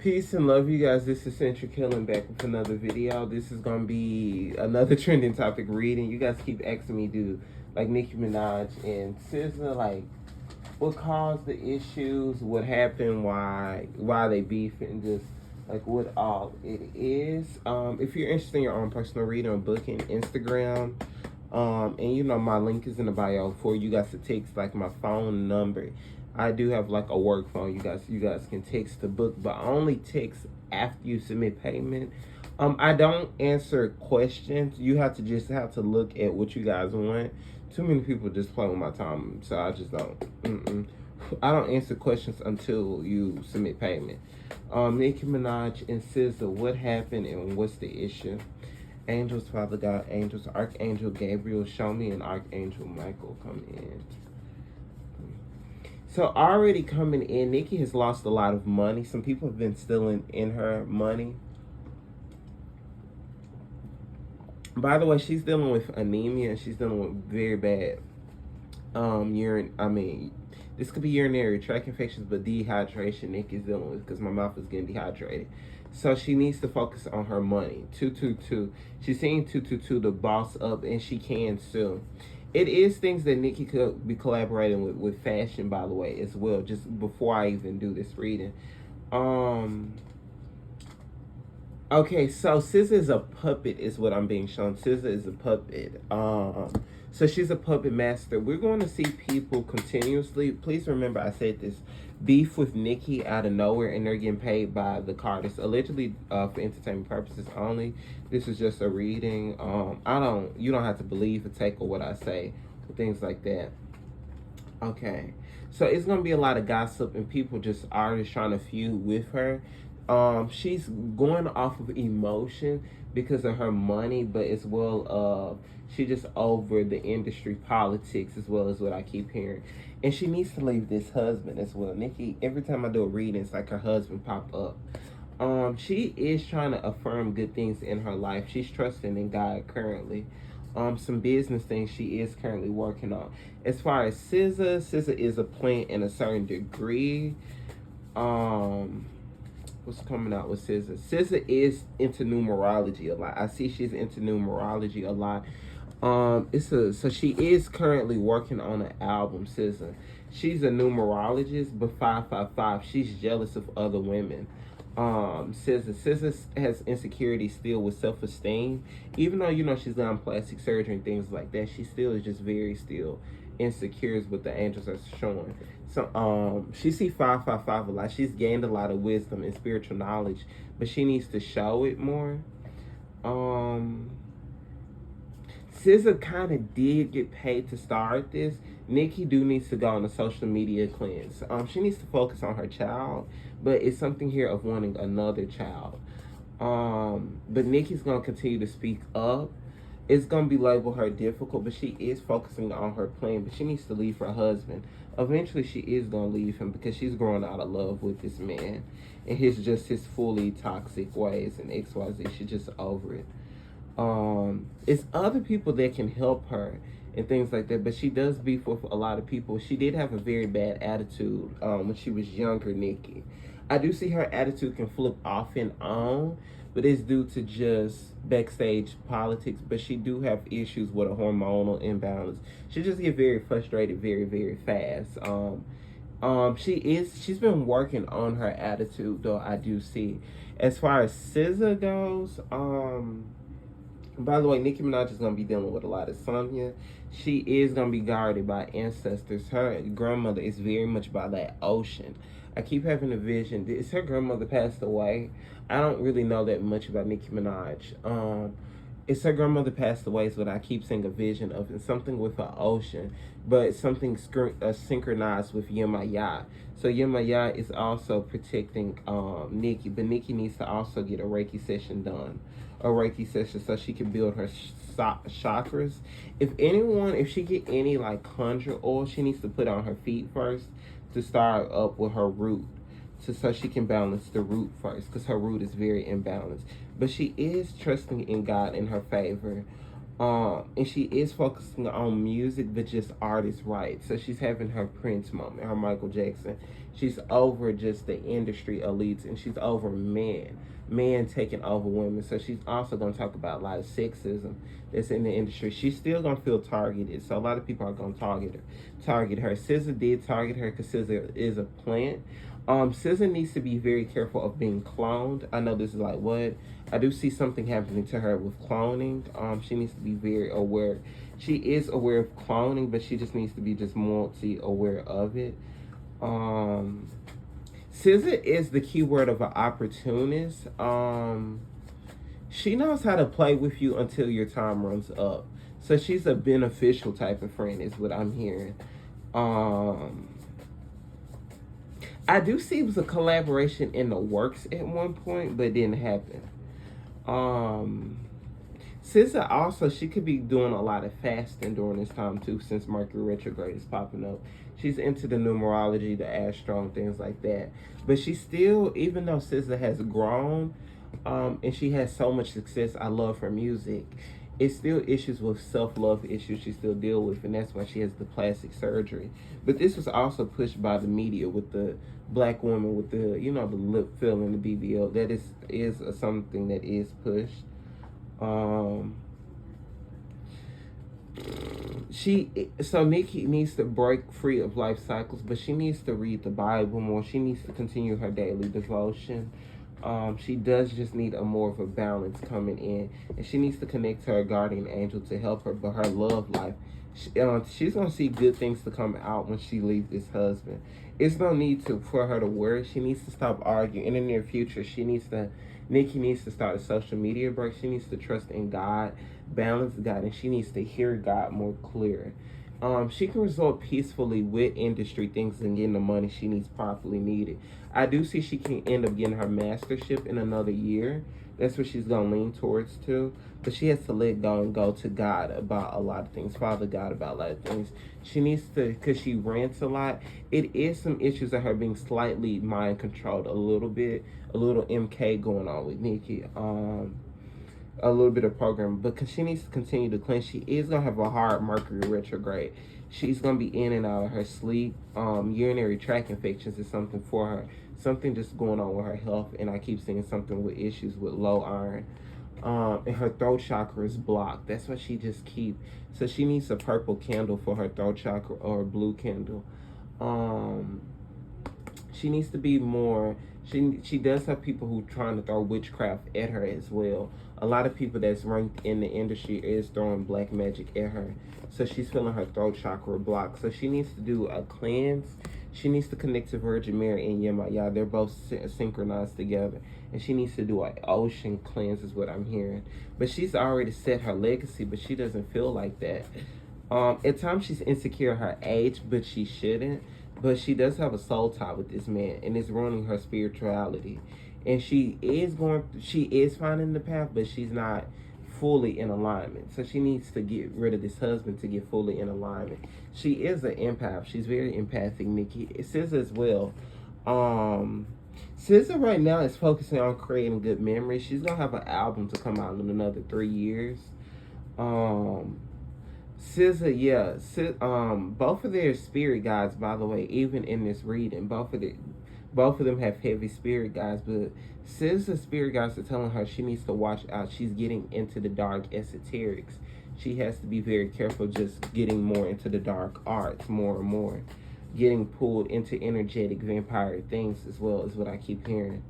Peace and love, you guys. This is Central Killing back with another video. This is gonna be another trending topic reading. You guys keep asking me to like Nicki Minaj and SZA, like what caused the issues, what happened, why they beefing, just like what all it is. If you're interested in your own personal reading or booking, Instagram, and you know my link is in the bio for you guys to text like my phone number. I do have like a work phone. You guys can text the book, but only text after you submit payment. I don't answer questions. You have to look at what you guys want. Too many people just play with my time, so I just don't. I don't answer questions until you submit payment. Nicki Minaj and SZA, what happened and what's the issue? Angels, Father God, angels, Archangel Gabriel, show me, and Archangel Michael come in. So already coming in, Nicki has lost a lot of money. Some people have been stealing in her money. By the way, she's dealing with anemia. She's dealing with very bad this could be urinary tract infections, but dehydration Nicki's dealing with because my mouth is getting dehydrated. So she needs to focus on her money. 222. She's seeing 222 to boss up, and she can sue. It is things that Nicki could be collaborating with fashion, by the way, as well, just before I even do this reading. Okay, so SZA is a puppet is what I'm being shown. SZA is a puppet. So she's a puppet master. We're going to see people continuously. Please remember I said this. Beef with Nicki out of nowhere, and they're getting paid by the Carters. Allegedly for entertainment purposes only. This is just a reading. You don't have to believe or take or what I say. Or things like that. Okay. So it's going to be a lot of gossip and people just artists trying to feud with her. She's going off of emotion because of her money, but as well she just over the industry politics as well as what I keep hearing. And she needs to leave this husband as well. Nicki, every time I do a reading, it's like her husband pop up. She is trying to affirm good things in her life. She's trusting in God currently. Some business things she is currently working on. As far as SZA is a plant in a certain degree. What's coming out with SZA? SZA is into numerology a lot. I see she's into numerology a lot. So she is currently working on an album, SZA. She's a numerologist, but 555. She's jealous of other women. SZA has insecurities still with self-esteem. Even though she's done plastic surgery and things like that, she still is just very still insecure is what the angels are showing. So she see 555 a lot. She's gained a lot of wisdom and spiritual knowledge, but she needs to show it more. SZA kind of did get paid to start this. Nicki needs to go on a social media cleanse. She needs to focus on her child, but it's something here of wanting another child. But Nicki's gonna continue to speak up. It's gonna be labeled her difficult, but she is focusing on her plan. But she needs to leave her husband. Eventually, she is gonna leave him because she's growing out of love with this man, and his fully toxic ways and XYZ. She's just over it. It's other people that can help her and things like that, but she does beef with a lot of people. She did have a very bad attitude when she was younger, Nicki. I do see her attitude can flip off and on, but it's due to just backstage politics. But she do have issues with a hormonal imbalance. She just get very frustrated very, very fast. She's been working on her attitude, though, I do see. As far as SZA goes, by the way, Nicki Minaj is going to be dealing with a lot of insomnia. She is going to be guarded by ancestors. Her grandmother is very much by that ocean. I keep having a vision. Is her grandmother passed away? I don't really know that much about Nicki Minaj. It's her grandmother passed away is what I keep seeing a vision of. And something with an ocean, but something synchronized with Yemaya. So Yemaya is also protecting Nicki, but Nicki needs to also get a Reiki session done. A Reiki session so she can build her chakras. If she get any like conjure oil, she needs to put on her feet first to start up with her root, so she can balance the root first, because her root is very imbalanced. But she is trusting in God in her favor. And she is focusing on music, but just artist rights. So she's having her Prince moment, her Michael Jackson. She's over just the industry elites, and she's over men taking over women. So she's also going to talk about a lot of sexism that's in the industry. She's still going to feel targeted, so a lot of people are going to target her. SZA did target her because SZA is a plant. SZA needs to be very careful of being cloned. I know this is like what I do see something happening to her with cloning. She needs to be very aware. She is aware of cloning, but she just needs to be just multi-aware of it. SZA is the key word of an opportunist. She knows how to play with you until your time runs up. So she's a beneficial type of friend, is what I'm hearing. I do see it was a collaboration in the works at one point, but it didn't happen. SZA also, she could be doing a lot of fasting during this time too, since Mercury retrograde is popping up. She's into the numerology, the astro, and things like that. But she still, even though SZA has grown, and she has so much success, I love her music. It's still issues with self-love issues she still deal with, and that's why she has the plastic surgery. But this was also pushed by the media with the black woman with the, the lip fill and the BBL. That is something that is pushed. So Nicki needs to break free of life cycles, but she needs to read the Bible more. She needs to continue her daily devotion. She does just need a more of a balance coming in, and she needs to connect to her guardian angel to help her. But her love life, she's gonna see good things to come out when she leaves this husband. It's no need for her to worry. She needs to stop arguing. In the near future, Nicki needs to start a social media break. She needs to trust in God, balance God, and she needs to hear God more clear. She can resolve peacefully with industry things and getting the money she needs properly needed. I do see she can end up getting her mastership in another year. That's what she's going to lean towards too. But she has to let go and go to God about a lot of things. Father God about a lot of things. She needs to, because she rants a lot. It is some issues of her being slightly mind controlled a little bit. A little MK going on with Nicki. A little bit of program, because she needs to continue to cleanse. She is going to have a hard Mercury retrograde. She's going to be in and out of her sleep. Urinary tract infections is something for her. Something just going on with her health, and I keep seeing something with issues with low iron. And her throat chakra is blocked. That's what she just keep. So she needs a purple candle for her throat chakra, or a blue candle. She needs to be more. She does have people who trying to throw witchcraft at her as well. A lot of people that's ranked in the industry is throwing black magic at her. So she's feeling her throat chakra blocked. So she needs to do a cleanse. She needs to connect to Virgin Mary and Yemaya. They're both synchronized together. And she needs to do an ocean cleanse is what I'm hearing. But she's already set her legacy, but she doesn't feel like that. At times she's insecure her age, but she shouldn't. But she does have a soul tie with this man, and it's ruining her spirituality. And she is finding the path, but she's not fully in alignment. So she needs to get rid of this husband to get fully in alignment. She is an empath. She's very empathic, Nicki. SZA as well. SZA right now is focusing on creating good memories. She's gonna have an album to come out in another 3 years. SZA, yeah, both of their spirit guides, by the way, even in this reading, both of them have heavy spirit guides, but SZA's spirit guides are telling her she needs to watch out. She's getting into the dark esoterics. She has to be very careful just getting more into the dark arts more and more. Getting pulled into energetic vampire things as well is what I keep hearing.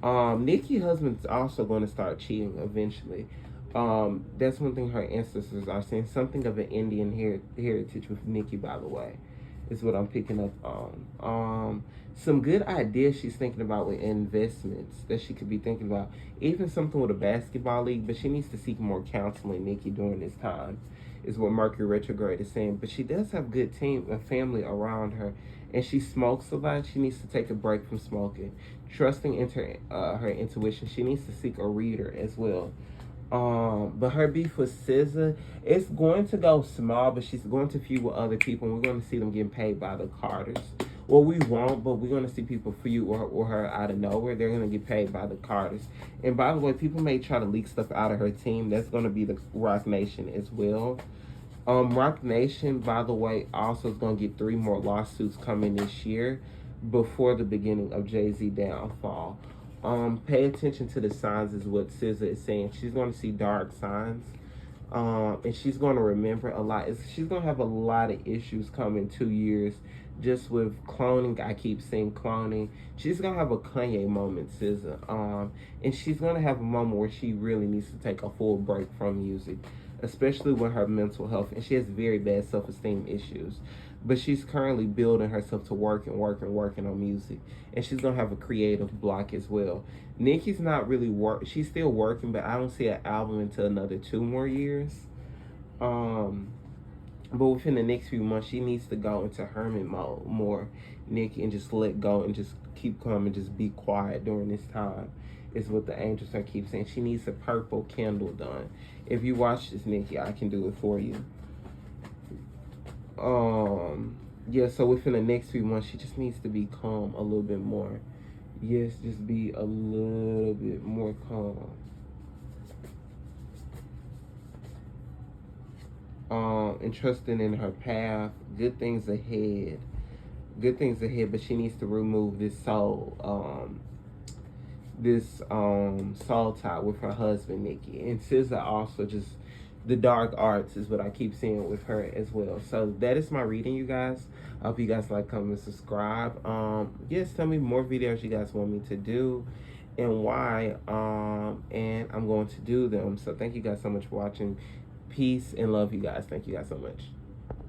Nicki's husband's also going to start cheating eventually. That's one thing her ancestors are saying. Something of an Indian heritage with Nicki, by the way, is what I'm picking up on. Some good ideas she's thinking about with investments that she could be thinking about. Even something with a basketball league, but she needs to seek more counseling, Nicki, during this time, is what Mercury retrograde is saying. But she does have good team and family around her, and she smokes a lot. She needs to take a break from smoking. Trusting into her intuition, she needs to seek a reader as well. But her beef with SZA, it's going to go small, but she's going to feud with other people, and we're going to see them getting paid by the Carters. Well, we won't, but we're going to see people feud with her out of nowhere. They're going to get paid by the Carters. And by the way, people may try to leak stuff out of her team. That's going to be the Rock Nation as well. Rock Nation, by the way, also is going to get 3 more lawsuits coming this year. before the beginning of Jay-Z downfall. Pay attention to the signs is what SZA is saying. She's going to see dark signs. And she's going to remember a lot. She's going to have a lot of issues coming 2 years just with cloning. I keep saying cloning. She's going to have a Kanye moment, SZA. And she's going to have a moment where she really needs to take a full break from music, especially with her mental health. And she has very bad self-esteem issues. But she's currently building herself to working on music. And she's going to have a creative block as well. Nicki's not really she's still working, but I don't see an album until another 2 more years. But within the next few months, she needs to go into hermit mode more, Nicki, and just let go and just keep calm and just be quiet during this time, is what the angels are keep saying. She needs a purple candle done. If you watch this, Nicki, I can do it for you. Yeah, so within the next few months, she just needs to be calm a little bit more. Yes, just be a little bit more calm. And trusting in her path. Good things ahead. Good things ahead, but she needs to remove this soul tie with her husband, Nicki. And SZA also just, the dark arts is what I keep seeing with her as well. So that is my reading, you guys. I hope you guys like, comment, subscribe. Yes, tell me more videos you guys want me to do and why. And I'm going to do them. So thank you guys so much for watching. Peace and love, you guys. Thank you guys so much.